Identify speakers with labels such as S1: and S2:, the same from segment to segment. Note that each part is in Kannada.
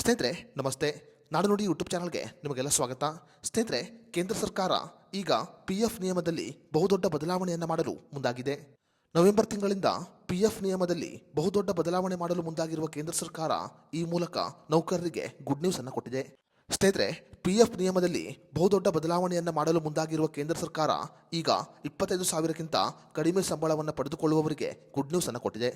S1: ಸ್ನೇಹಿತರೆ ನಮಸ್ತೆ. ನಾಡುನುಡಿ ಯೂಟ್ಯೂಬ್ ಚಾನಲ್ಗೆ ನಿಮಗೆಲ್ಲ ಸ್ವಾಗತ. ಸ್ನೇಹಿತರೆ, ಕೇಂದ್ರ ಸರ್ಕಾರ ಈಗ PF ನಿಯಮದಲ್ಲಿ ಬಹುದೊಡ್ಡ ಬದಲಾವಣೆಯನ್ನು ಮಾಡಲು ಮುಂದಾಗಿದೆ. ನವೆಂಬರ್ ತಿಂಗಳಿಂದ PF ನಿಯಮದಲ್ಲಿ ಬಹುದೊಡ್ಡ ಬದಲಾವಣೆ ಮಾಡಲು ಮುಂದಾಗಿರುವ ಕೇಂದ್ರ ಸರ್ಕಾರ ಈ ಮೂಲಕ ನೌಕರರಿಗೆ ಗುಡ್ ನ್ಯೂಸ್ ಅನ್ನು ಕೊಟ್ಟಿದೆ. ಸ್ನೇಹಿತರೆ, PF ನಿಯಮದಲ್ಲಿ ಬಹುದೊಡ್ಡ ಬದಲಾವಣೆಯನ್ನು ಮಾಡಲು ಮುಂದಾಗಿರುವ ಕೇಂದ್ರ ಸರ್ಕಾರ ಈಗ 25,000ಕ್ಕಿಂತ ಕಡಿಮೆ ಸಂಬಳವನ್ನು ಪಡೆದುಕೊಳ್ಳುವವರಿಗೆ ಗುಡ್ ನ್ಯೂಸ್ ಅನ್ನು ಕೊಟ್ಟಿದೆ.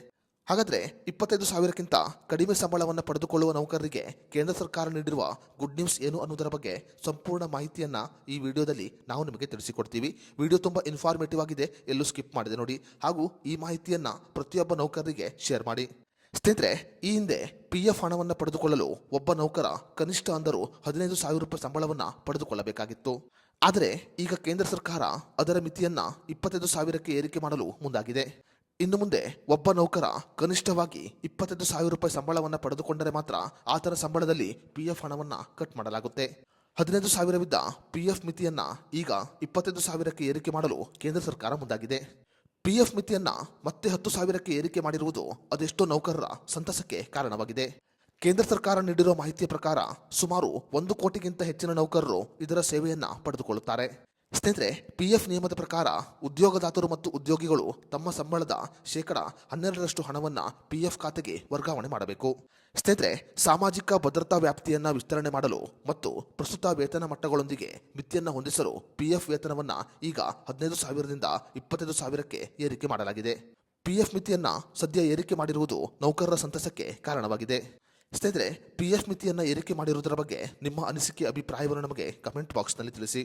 S1: ಹಾಗಾದರೆ 25,000ಕ್ಕಿಂತ ಕಡಿಮೆ ಸಂಬಳವನ್ನು ಪಡೆದುಕೊಳ್ಳುವ ನೌಕರರಿಗೆ ಕೇಂದ್ರ ಸರ್ಕಾರ ನೀಡಿರುವ ಗುಡ್ ನ್ಯೂಸ್ ಏನು ಅನ್ನೋದರ ಬಗ್ಗೆ ಸಂಪೂರ್ಣ ಮಾಹಿತಿಯನ್ನು ಈ ವಿಡಿಯೋದಲ್ಲಿ ನಾವು ನಿಮಗೆ ತಿಳಿಸಿಕೊಡ್ತೀವಿ. ವಿಡಿಯೋ ತುಂಬ ಇನ್ಫಾರ್ಮೇಟಿವ್ ಆಗಿದೆ, ಎಲ್ಲೂ ಸ್ಕಿಪ್ ಮಾಡಿದೆ ನೋಡಿ. ಹಾಗೂ ಈ ಮಾಹಿತಿಯನ್ನು ಪ್ರತಿಯೊಬ್ಬ ನೌಕರರಿಗೆ ಶೇರ್ ಮಾಡಿ. ಸ್ನೇಹಿತರೆ, ಈ ಹಿಂದೆ PF ಹಣವನ್ನು ಪಡೆದುಕೊಳ್ಳಲು ಒಬ್ಬ ನೌಕರ ಕನಿಷ್ಠ ಅಂದರೂ 15,000 ರೂಪಾಯಿ ಸಂಬಳವನ್ನು ಪಡೆದುಕೊಳ್ಳಬೇಕಾಗಿತ್ತು. ಆದರೆ ಈಗ ಕೇಂದ್ರ ಸರ್ಕಾರ ಅದರ ಮಿತಿಯನ್ನು 25,000ಕ್ಕೆ ಏರಿಕೆ ಮಾಡಲು ಮುಂದಾಗಿದೆ. ಇನ್ನು ಮುಂದೆ ಒಬ್ಬ ನೌಕರ ಕನಿಷ್ಠವಾಗಿ 25,000 ರೂಪಾಯಿ ಸಂಬಳವನ್ನು ಪಡೆದುಕೊಂಡರೆ ಮಾತ್ರ ಆತನ ಸಂಬಳದಲ್ಲಿ PF ಹಣವನ್ನು ಕಟ್ ಮಾಡಲಾಗುತ್ತೆ. 15,000ವಿದ್ದ PF ಮಿತಿಯನ್ನು ಈಗ 25,000ಕ್ಕೆ ಏರಿಕೆ ಮಾಡಲು ಕೇಂದ್ರ ಸರ್ಕಾರ ಮುಂದಾಗಿದೆ. PF ಮಿತಿಯನ್ನು ಮತ್ತೆ 10,000ಕ್ಕೆ ಏರಿಕೆ ಮಾಡಿರುವುದು ಅದೆಷ್ಟೋ ನೌಕರರ ಸಂತಸಕ್ಕೆ ಕಾರಣವಾಗಿದೆ. ಕೇಂದ್ರ ಸರ್ಕಾರ ನೀಡಿರುವ ಮಾಹಿತಿಯ ಪ್ರಕಾರ ಸುಮಾರು 1 ಕೋಟಿಗಿಂತ ಹೆಚ್ಚಿನ ನೌಕರರು ಇದರ ಸೇವೆಯನ್ನು ಪಡೆದುಕೊಳ್ಳುತ್ತಾರೆ. ಸ್ನೇಹಿತರೆ, PF ನಿಯಮದ ಪ್ರಕಾರ ಉದ್ಯೋಗದಾತರು ಮತ್ತು ಉದ್ಯೋಗಿಗಳು ತಮ್ಮ ಸಂಬಳದ 12% ಹಣವನ್ನು PF ಖಾತೆಗೆ ವರ್ಗಾವಣೆ ಮಾಡಬೇಕು. ಸ್ನೇಹಿತರೆ, ಸಾಮಾಜಿಕ ಭದ್ರತಾ ವ್ಯಾಪ್ತಿಯನ್ನು ವಿಸ್ತರಣೆ ಮಾಡಲು ಮತ್ತು ಪ್ರಸ್ತುತ ವೇತನ ಮಟ್ಟಗಳೊಂದಿಗೆ ಮಿತಿಯನ್ನು ಹೊಂದಿಸಲು PF ವೇತನವನ್ನು ಈಗ 15,000ದಿಂದ 25,000ಕ್ಕೆ ಏರಿಕೆ ಮಾಡಲಾಗಿದೆ. PF ಮಿತಿಯನ್ನು ಸದ್ಯ ಏರಿಕೆ ಮಾಡಿರುವುದು ನೌಕರರ ಸಂತಸಕ್ಕೆ ಕಾರಣವಾಗಿದೆ. ಸ್ನೇಹಿತರೆ, PF ಮಿತಿಯನ್ನು ಏರಿಕೆ ಮಾಡಿರುವುದರ ಬಗ್ಗೆ ನಿಮ್ಮ ಅನಿಸಿಕೆ ಅಭಿಪ್ರಾಯವನ್ನು ನಮಗೆ ಕಮೆಂಟ್ ಬಾಕ್ಸ್ನಲ್ಲಿ ತಿಳಿಸಿ.